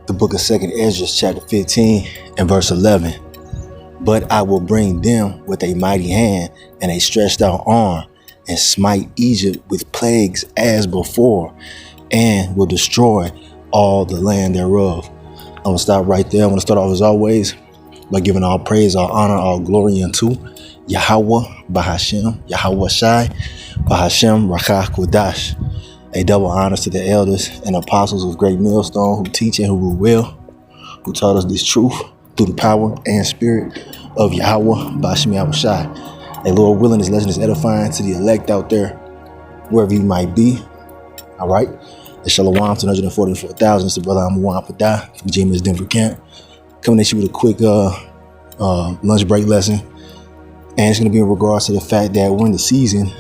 The book of 2nd Ezra, chapter 15 and verse 11. But I will bring them with a mighty hand and a stretched out arm, and smite Egypt with plagues as before, and will destroy all the land thereof. I'm going to stop right there. I want to start off as always by giving all praise, all honor, all glory unto Yahweh Bahashem, Yahweh Shai, Bahashem Rakah Kodash. A double honors to the elders and apostles of Great Millstone who teach and who rule well, who taught us this truth through the power and spirit of Yahweh Bahashem Yahweh Shai. A Lord willing, this lesson is edifying to the elect out there, wherever you might be. All right. It's Shalom to 144,000. It's the brother Amwan Padah from James Denver Camp. Coming at you with a quick lunch break lesson. And it's going to be in regards to the fact that we're in the season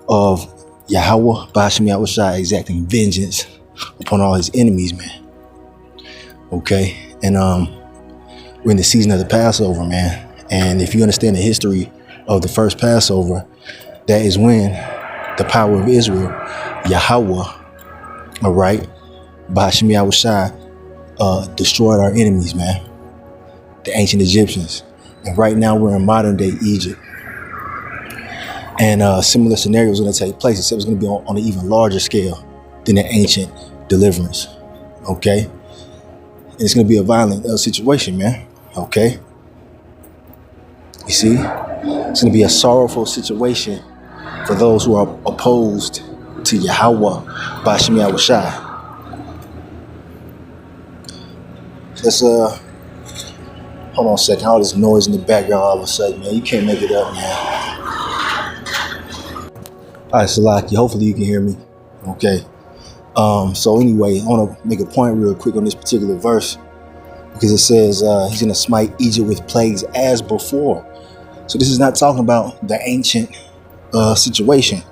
of Yahweh Bahashem Yahweh Shai exacting vengeance upon all his enemies, man. Okay. And we're in the season of the Passover, man. And if you understand the history of the first Passover, that is when the power of Israel, Yahweh, all right, Bahashem Yahweh Shai, destroyed our enemies, man, the ancient Egyptians. And right now we're in modern day Egypt. And similar scenarios are going to take place, except it's going to be on an even larger scale than the ancient deliverance. Okay. And it's going to be a violent situation, man. Okay. You see, it's going to be a sorrowful situation for those who are opposed to Yahweh Bahashem Yahweh Shai. Let's hold on a second. All this noise in the background all of a sudden, man. You can't make it up, man. All right, Salaki, hopefully you can hear me. Okay. So anyway, I want to make a point real quick on this particular verse, because it says he's going to smite Egypt with plagues as before. So this is not talking about the ancient situation,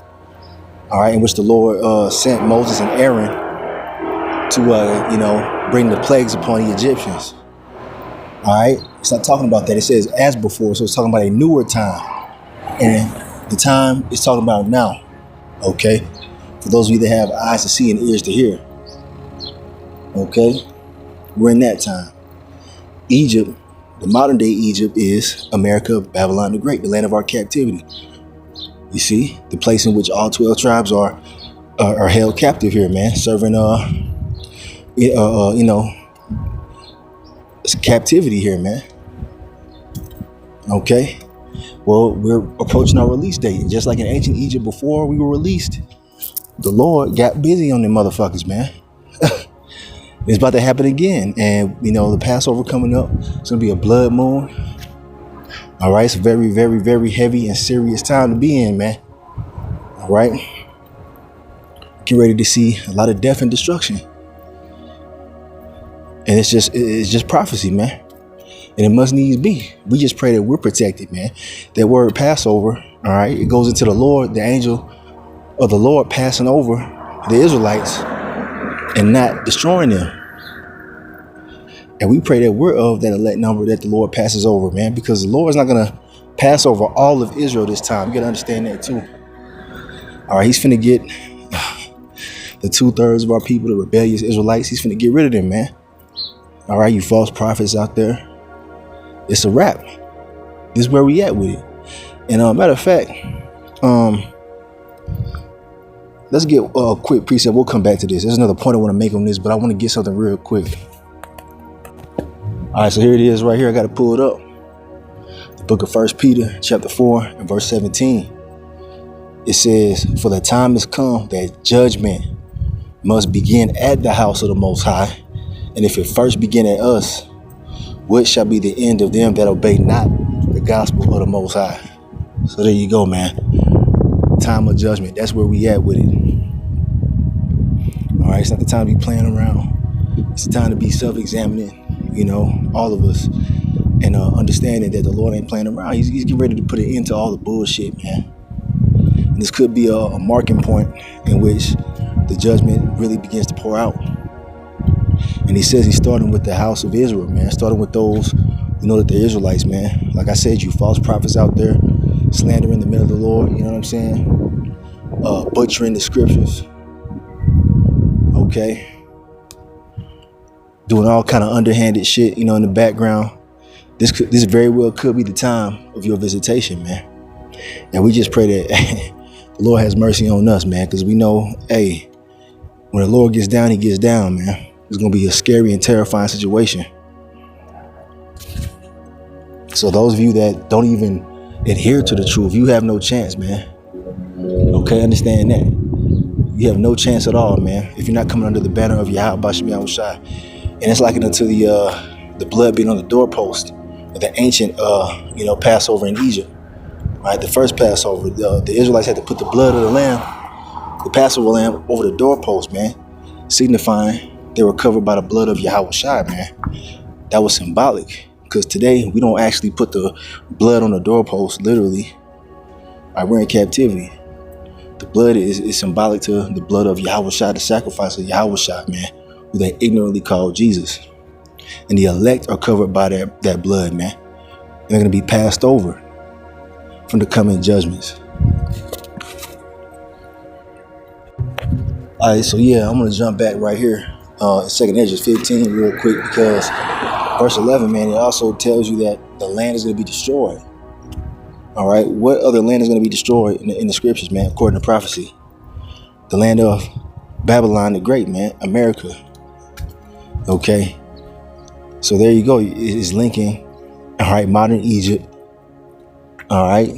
all right, in which the Lord sent Moses and Aaron to, bring the plagues upon the Egyptians. All right. It's not talking about that. It says as before. So it's talking about a newer time. And the time is talking about now. Okay. For those of you that have eyes to see and ears to hear. Okay. We're in that time. Egypt, the modern day Egypt, is America, Babylon the Great, the land of our captivity. You see, the place in which all 12 tribes are held captive here, man, serving, it's captivity here, man. Okay. Well, we're approaching our release date. And just like in ancient Egypt before we were released, the Lord got busy on them motherfuckers, man. It's about to happen again. And, the Passover coming up, it's going to be a blood moon. All right. It's a very, very, very heavy and serious time to be in, man. All right. Get ready to see a lot of death and destruction. And it's just prophecy, man. And it must needs be. We just pray that we're protected, man. That word Passover, all right, it goes into the Lord, the angel of the Lord passing over the Israelites and not destroying them. And we pray that we're of that elect number that the Lord passes over, man, because the Lord is not going to pass over all of Israel this time. You got to understand that too. All right, he's finna get the 2/3 of our people, the rebellious Israelites. He's finna get rid of them, man. All right, you false prophets out there. It's a wrap. This is where we at with it. And matter of fact, let's get a quick precept. We'll come back to this. There's another point I want to make on this, but I want to get something real quick. All right, so here it is right here. I got to pull it up. The book of 1 Peter, chapter 4 and verse 17. It says, for the time has come that judgment must begin at the house of the Most High. And if it first begin at us, what shall be the end of them that obey not the gospel of the Most High? So there you go, man. Time of judgment. That's where we at with it. All right. It's not the time to be playing around. It's the time to be self-examining, all of us, and understanding that the Lord ain't playing around. He's getting ready to put an end to all the bullshit, man. And this could be a marking point in which the judgment really begins to pour out. And he says he's starting with the house of Israel, man. Starting with those who know that they're Israelites, man. Like I said, you false prophets out there slandering the men of the Lord. You know what I'm saying? Butchering the scriptures. Okay. doing all kind of underhanded shit, in the background. This very well could be the time of your visitation, man. And we just pray that the Lord has mercy on us, man, because we know, hey, when the Lord gets down, he gets down, man. It's going to be a scary and terrifying situation. So those of you that don't even adhere to the truth, you have no chance, man. Okay, understand that. You have no chance at all, man, if you're not coming under the banner of Yahweh Bashim Yahushai. And it's likened unto the blood being on the doorpost of the ancient, Passover in Egypt. Right, the first Passover, the Israelites had to put the blood of the lamb, the Passover lamb, over the doorpost, man, signifying they were covered by the blood of Yahweh Shai, man. That was symbolic, because today we don't actually put the blood on the doorpost, literally. Right, we're in captivity. The blood is symbolic to the blood of Yahweh Shai, the sacrifice of Yahweh Shai, man, who they ignorantly called Jesus. And the elect are covered by that blood, man. And they're going to be passed over from the coming judgments. All right, so yeah, I'm going to jump back right here in 2nd Ezra 15 real quick, because verse 11, man, it also tells you that the land is going to be destroyed. All right, what other land is going to be destroyed in the scriptures, man, according to prophecy? The land of Babylon the Great, man, America. Okay, so there you go. It's linking, all right, modern Egypt, all right,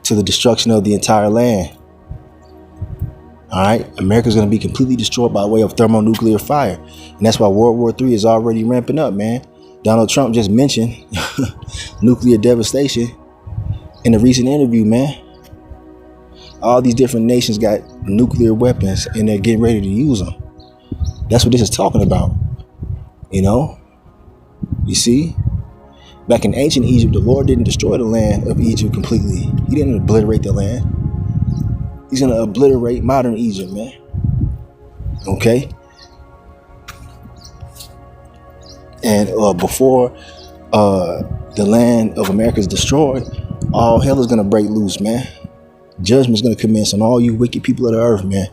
to the destruction of the entire land. All right, America's going to be completely destroyed by way of thermonuclear fire. And that's why World War III is already ramping up, man. Donald Trump just mentioned nuclear devastation in a recent interview, man. All these different nations got nuclear weapons and they're getting ready to use them. That's what this is talking about. You see? Back in ancient Egypt, the Lord didn't destroy the land of Egypt completely. He didn't obliterate the land. He's going to obliterate modern Egypt, man. Okay? And before the land of America is destroyed, all hell is going to break loose, man. Judgment is going to commence on all you wicked people of the earth, man.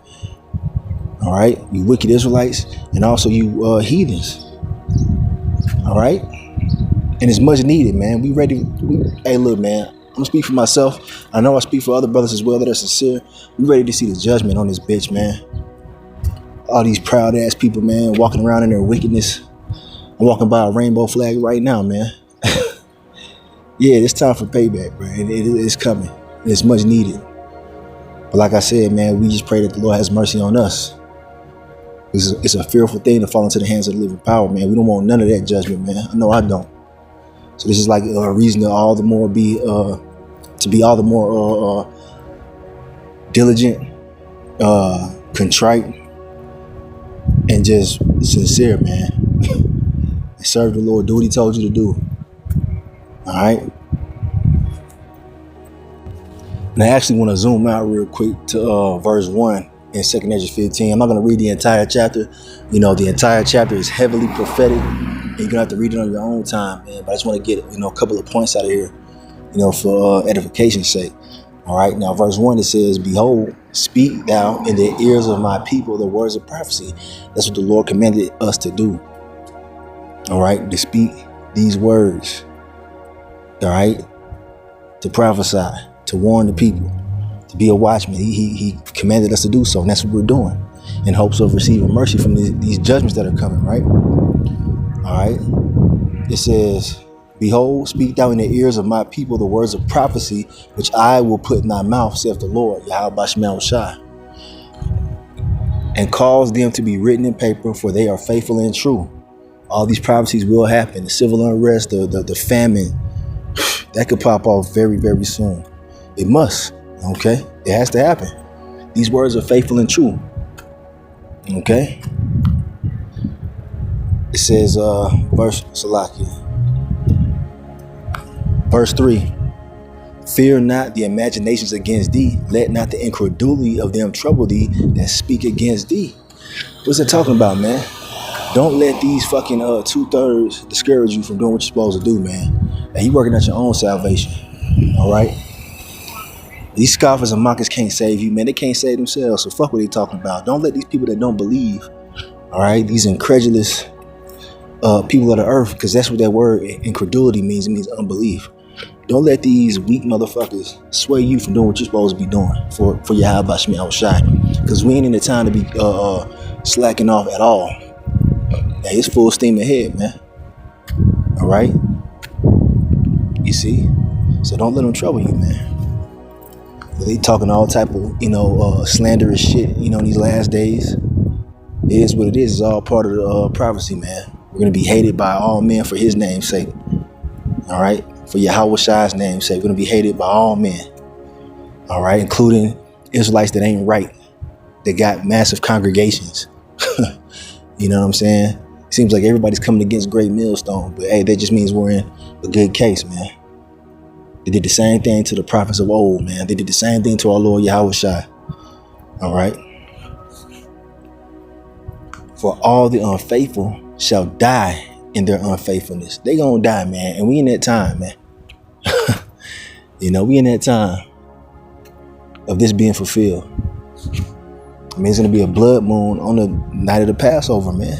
All right? You wicked Israelites and also you heathens. All right? And it's much needed, man. We ready. Hey, look, man. I'm going to speak for myself. I know I speak for other brothers as well that are sincere. We ready to see the judgment on this bitch, man. All these proud ass people, man, walking around in their wickedness. I'm walking by a rainbow flag right now, man. Yeah, it's time for payback, man. It's coming. And it's much needed. But like I said, man, we just pray that the Lord has mercy on us. It's a fearful thing to fall into the hands of the living power, man. We don't want none of that judgment, man. I know I don't. So this is like a reason to all the more be all the more diligent, contrite, and just sincere, man. Serve the Lord. Do what he told you to do. All right. And I actually want to zoom out real quick to verse 1 in 2nd Ezra 15. I'm not going to read the entire chapter. The entire chapter is heavily prophetic. And you're going to have to read it on your own time, man. But I just want to get, a couple of points out of here, for edification's sake. All right. Now, verse 1, it says, "Behold, speak thou in the ears of my people the words of prophecy." That's what the Lord commanded us to do. All right. To speak these words. All right. To prophesy, to warn the people, to be a watchman. He commanded us to do so. And that's what we're doing in hopes of receiving mercy from these judgments that are coming. Right. All right. It says, "Behold, speak thou in the ears of my people the words of prophecy, which I will put in thy mouth, saith the Lord, Yahweh Bashim Yahushai, and cause them to be written in paper, for they are faithful and true." All these prophecies will happen. The civil unrest, the famine, that could pop off very, very soon. It must. Okay? It has to happen. These words are faithful and true. Okay? It says, verse 3, "Fear not the imaginations against thee. Let not the incredulity of them trouble thee that speak against thee." What's it talking about, man? Don't let these fucking 2/3 discourage you from doing what you're supposed to do, man. And you working at your own salvation. All right? These scoffers and mockers can't save you, man. They can't save themselves. So fuck what they talking about. Don't let these people that don't believe, all right, these incredulous people of the earth, because that's what that word incredulity means. It means unbelief. Don't let these weak motherfuckers sway you from doing what you're supposed to be doing for Yahweh Shemi Awashai. Because we ain't in the time to be slacking off at all. Hey, it's full steam ahead, man. All right? You see? So don't let them trouble you, man. They talking all type of, slanderous shit, in these last days. It is what it is. It's all part of the prophecy, man. We're going to be hated by all men for his name's sake. All right? For Yahweh Shai's name's sake. We're going to be hated by all men. All right? Including Israelites that ain't right. They got massive congregations. You know what I'm saying? It seems like everybody's coming against Great Millstone. But hey, that just means we're in a good case, man. They did the same thing to the prophets of old, man. They did the same thing to our Lord Yahweh Shai. All right? For all the unfaithful shall die in their unfaithfulness. They gonna die, man. And we in that time, man. We in that time of this being fulfilled. I mean, it's gonna be a blood moon on the night of the Passover, man,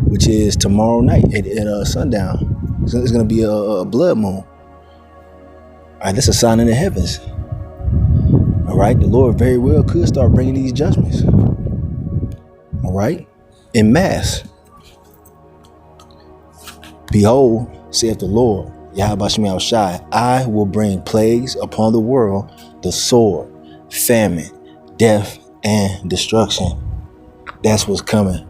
which is tomorrow night at sundown. It's gonna be a blood moon. All right, that's a sign in the heavens. All right, the Lord very well could start bringing these judgments. All right, in mass. Behold, saith the Lord, Yahweh Shemi Awashai, I will bring plagues upon the world, the sword, famine, death, and destruction. That's what's coming.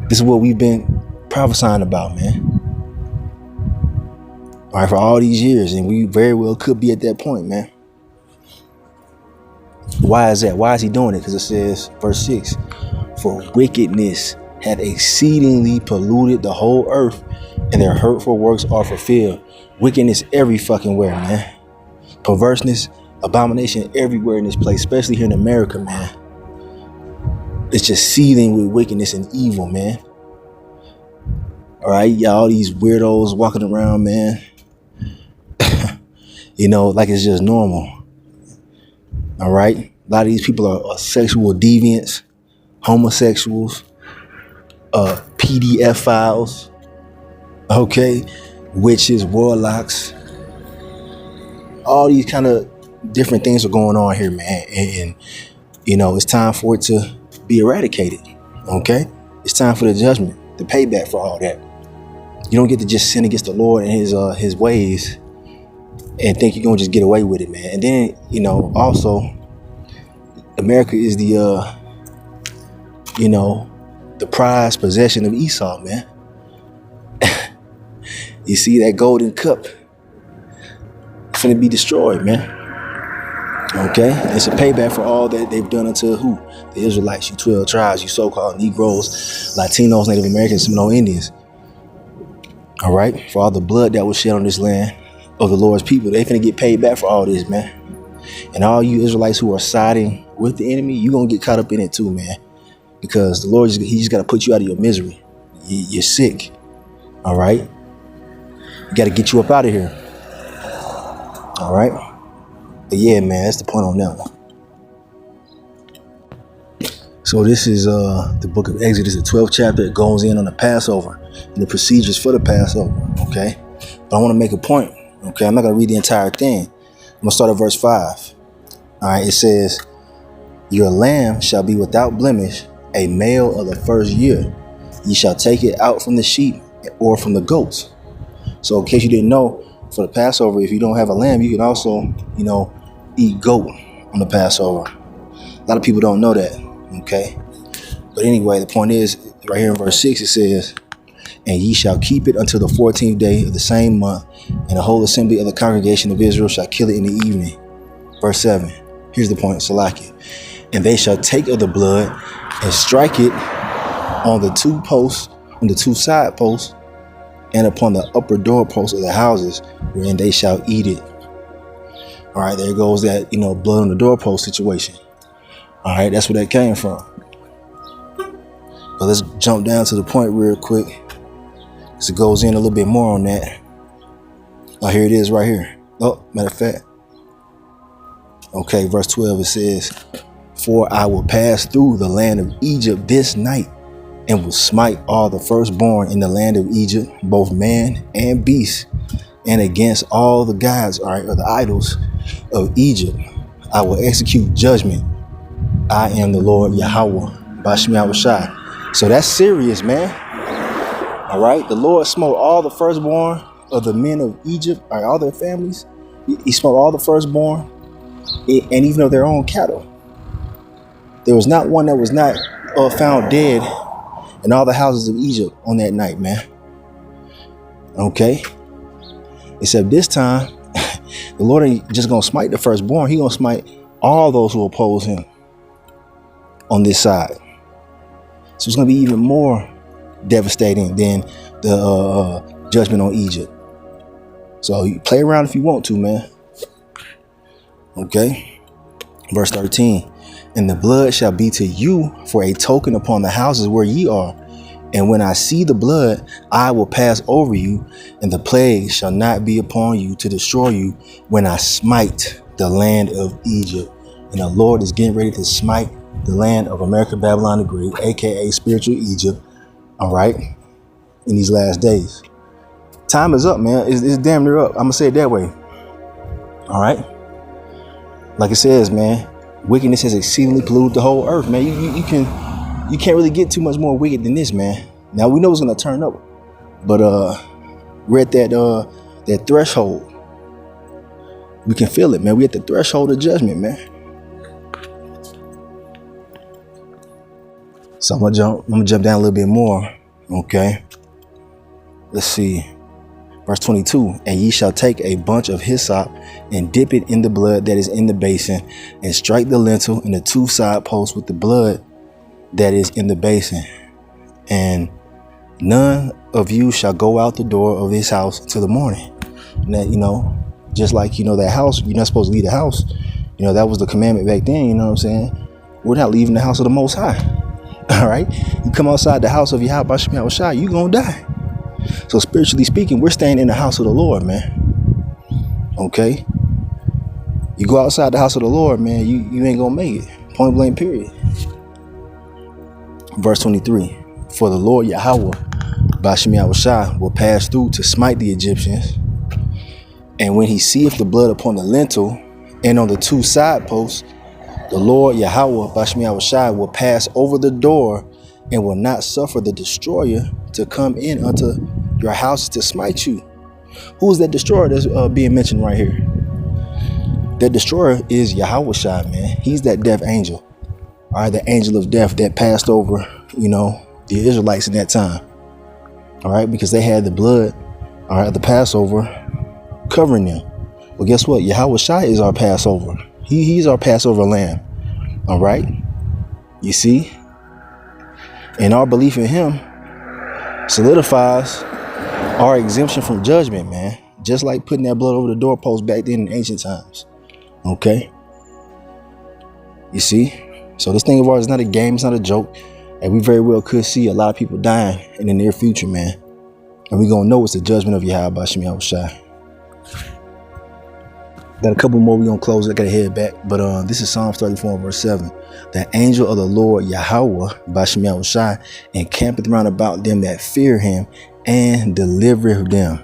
This is what we've been prophesying about, man. All right, for all these years, and we very well could be at that point, man. Why is that? Why is he doing it? Because it says, verse 6, for wickedness hath exceedingly polluted the whole earth, and their hurtful works are fulfilled. Wickedness every fucking where, man. Perverseness, abomination everywhere in this place, especially here in America, man. It's just seething with wickedness and evil, man. All right, y'all, these weirdos walking around, man. Like it's just normal. All right. A lot of these people are sexual deviants, homosexuals, PDF files. Okay. Witches, warlocks. All these kind of different things are going on here, man. And it's time for it to be eradicated. Okay. It's time for the judgment, the payback for all that. You don't get to just sin against the Lord and his ways and think you're going to just get away with it, man. And then, also, America is the prized possession of Esau, man. You see that golden cup? It's going to be destroyed, man. Okay? It's a payback for all that they've done unto who? The Israelites, you 12 tribes, you so-called Negroes, Latinos, Native Americans, Seminole Indians. All right? For all the blood that was shed on this land of the Lord's people, they finna get paid back for all this, man. And all you Israelites who are siding with the enemy, you gonna get caught up in it too, man. Because the Lord, he just gotta put you out of your misery. You're sick. All right? You gotta get you up out of here. All right? But yeah, man, that's the point on that one. So this is the book of Exodus, the 12th chapter. It goes in on the Passover and the procedures for the Passover, okay? But I want to make a point, okay? I'm not going to read the entire thing. I'm going to start at verse 5. All right, it says, your lamb shall be without blemish, a male of the first year. Ye shall take it out from the sheep or from the goats. So in case you didn't know, for the Passover, if you don't have a lamb, you can also, eat goat on the Passover. A lot of people don't know that. Okay. But anyway, the point is, right here in verse 6, it says, and ye shall keep it until the 14th day of the same month, and the whole assembly of the congregation of Israel shall kill it in the evening. Verse 7. Here's the point, Salaki. And they shall take of the blood and strike it on the two posts, on the two side posts, and upon the upper doorposts of the houses, wherein they shall eat it. All right, there goes that, blood on the doorpost situation. All right, that's where that came from. But let's jump down to the point real quick, because it goes in a little bit more on that. Oh, here it is right here. Oh, matter of fact. Okay, verse 12, it says, for I will pass through the land of Egypt this night, and will smite all the firstborn in the land of Egypt, both man and beast, and against all the gods, all right, or the idols of Egypt, I will execute judgment. I am the Lord Yahweh, Bashmi Awashai. So that's serious, man. All right. The Lord smote all the firstborn of the men of Egypt, all right, all their families. He smote all the firstborn, and even of their own cattle. There was not one that was not found dead in all the houses of Egypt on that night, man. Okay. Except this time, the Lord ain't just gonna smite the firstborn. He gonna smite all those who oppose him on this side. So it's gonna be even more devastating than the judgment on Egypt. So you play around if you want to, man. Okay. Verse 13. And the blood shall be to you for a token upon the houses where ye are. And when I see the blood, I will pass over you, and the plague shall not be upon you to destroy you when I smite the land of Egypt. And the Lord is getting ready to smite the land of America, Babylon the Great, aka spiritual Egypt. All right. In these last days. Time is up, man. It's damn near up. I'm gonna say it that way. All right. Like it says, man, wickedness has exceedingly polluted the whole earth, man. You can't really get too much more wicked than this, man. Now we know it's gonna turn up, but we're at that threshold. We can feel it, man. We're at the threshold of judgment, man. So I'm gonna jump down a little bit more. Okay. Let's see. Verse 22, and ye shall take a bunch of hyssop and dip it in the blood that is in the basin, and strike the lintel and the two side posts with the blood that is in the basin. And none of you shall go out the door of this house till the morning. Now, just like, that house, you're not supposed to leave the house. That was the commandment back then, you know what I'm saying? We're not leaving the house of the Most High. All right. You come outside the house of Yahweh Bashmi Awashai, you're going to die. So spiritually speaking, we're staying in the house of the Lord, man. Okay. You go outside the house of the Lord, man, you ain't going to make it. Point blank, period. Verse 23, for the Lord Yahweh Bashmi Awashai will pass through to smite the Egyptians. And when he seeth the blood upon the lintel and on the two side posts, the Lord Yahweh Bashmi Awashai will pass over the door and will not suffer the destroyer to come in unto your houses to smite you. Who is that destroyer that's being mentioned right here? That destroyer is Yahweh Shai, man. He's that death angel. All right, the angel of death that passed over, the Israelites in that time. All right, because they had the blood, all right, the Passover covering them. Well, guess what? Yahweh Shai is our Passover. He's our Passover lamb. All right. You see? And our belief in him solidifies our exemption from judgment, man. Just like putting that blood over the doorpost back then in ancient times. Okay. You see? So this thing of ours is not a game. It's not a joke. And we very well could see a lot of people dying in the near future, man. And we're going to know it's the judgment of Yahweh Bashmi Awashai. Got a couple more. We're going to close. I got to head back. But this is Psalms 34 verse 7. The angel of the Lord Yahweh Bashmi Awashai encampeth round about them that fear him and delivereth them.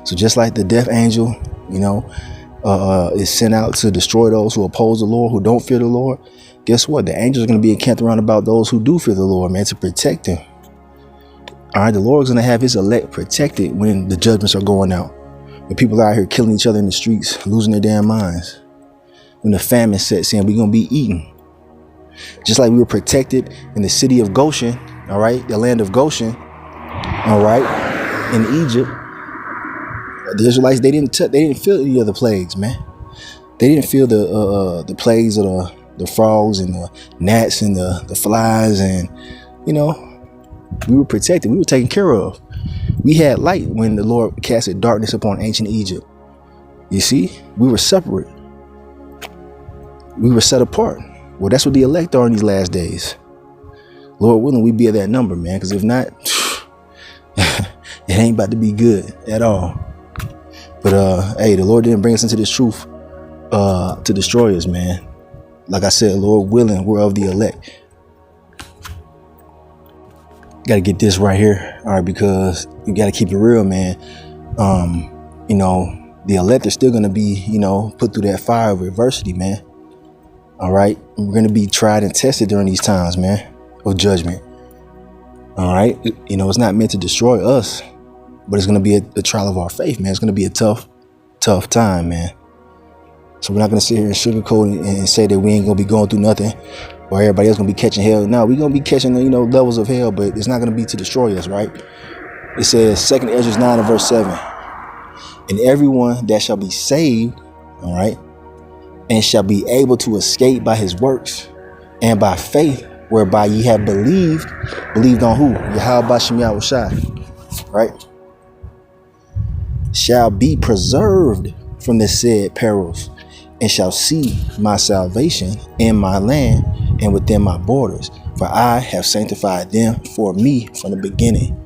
So just like the death angel, is sent out to destroy those who oppose the Lord, who don't fear the Lord. Guess what? The angels are going to be encamped around about those who do fear the Lord, man, to protect them. All right, the Lord's going to have his elect protected when the judgments are going out. When people are out here killing each other in the streets, losing their damn minds. When the famine sets in, we're going to be eaten. Just like we were protected in the city of Goshen, all right, the land of Goshen, all right, in Egypt. The Israelites, they didn't feel any of the plagues, man. They didn't feel the plagues of the frogs and the gnats and the flies, and we were protected. We were taken care of. We had light when the Lord casted darkness upon ancient Egypt. You see, we were separate. We were set apart. Well, that's what the elect are in these last days. Lord willing, we be at that number, man. Because if not, it ain't about to be good at all. But hey, the Lord didn't bring us into this truth to destroy us, man. Like I said, Lord willing, we're of the elect. Gotta get this right here. All right, because you gotta keep it real, man. You know, the elect are still gonna be, put through that fire of adversity, man. All right. We're gonna be tried and tested during these times, man, of judgment. All right. It's not meant to destroy us, but it's gonna be a trial of our faith, man. It's gonna be a tough time, man. So we're not gonna sit here and sugarcoat it and say that we ain't gonna be going through nothing, or everybody else gonna be catching hell. No, we're gonna be catching, levels of hell, but it's not gonna be to destroy us, right? It says 2 Ezra 9 and verse 7. And everyone that shall be saved, all right, and shall be able to escape by his works and by faith, whereby ye have believed on who? Yahweh Bashem Yahushai, right? Shall be preserved from the said perils, and shall see my salvation in my land and within my borders, for I have sanctified them for me from the beginning.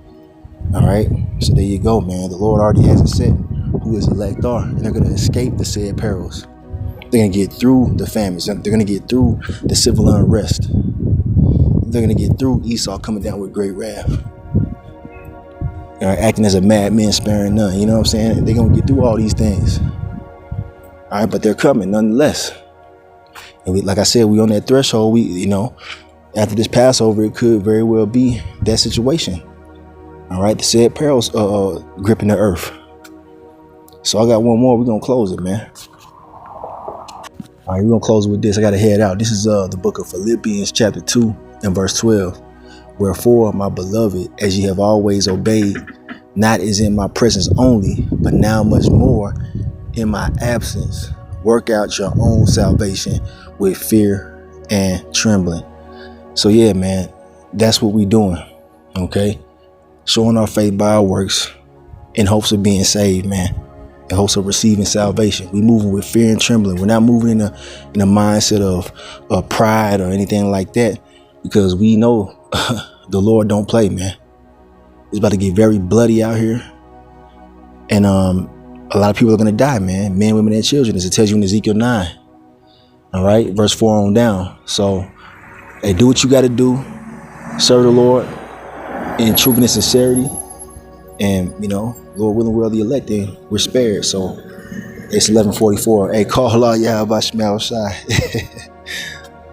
All right, so there you go, man. The Lord already has it set who his elect are, and they're going to escape the said perils. They're going to get through the famines. They're going to get through the civil unrest. They're going to get through Esau coming down with great wrath. Acting as a madman, sparing none. You know what I'm saying? They're going to get through all these things. All right, but they're coming nonetheless. And like I said, we on that threshold. After this Passover, it could very well be that situation. All right, the said perils gripping the earth. So I got one more. We're going to close it, man. All right, we're going to close it with this. I got to head out. This is the book of Philippians chapter 2 and verse 12. Wherefore, my beloved, as ye have always obeyed, not as in my presence only, but now much more in my absence, work out your own salvation with fear and trembling. So yeah, man, that's what we doing. Okay. Showing our faith by our works in hopes of being saved, man. In hopes of receiving salvation. We moving with fear and trembling. We're not moving in a mindset of pride or anything like that, because we know the Lord don't play, man. It's about to get very bloody out here. And a lot of people are going to die, man. Men, women, and children, as it tells you in Ezekiel 9. All right, verse 4 on down. So, hey, do what you got to do. Serve the Lord in truth and sincerity. And, Lord willing, we're the elect, and we're spared. So, it's 11:44. Hey, call Allah Yahweh Shemel Shai.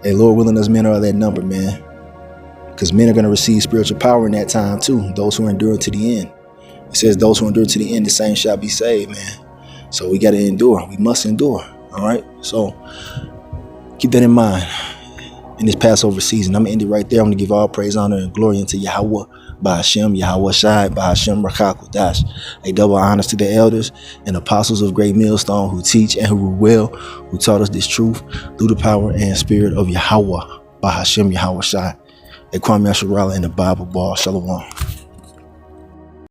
Hey, Lord willing, us men are that number, man. Because men are going to receive spiritual power in that time, too. Those who endure to the end. It says those who endure to the end, the same shall be saved, man. So we got to endure. We must endure. All right. So keep that in mind in this Passover season. I'm going to end it right there. I'm going to give all praise, honor, and glory unto Yahweh, Ba'ashem, Yahweh Shai, Ba'ashem, Rakakudash. A double honors to the elders and apostles of Great Millstone who teach and who rule well, who taught us this truth through the power and spirit of Yahweh, Ba'ashem, Yahweh Shai. A Kwame Asherala in the Bible Ball. Shalom.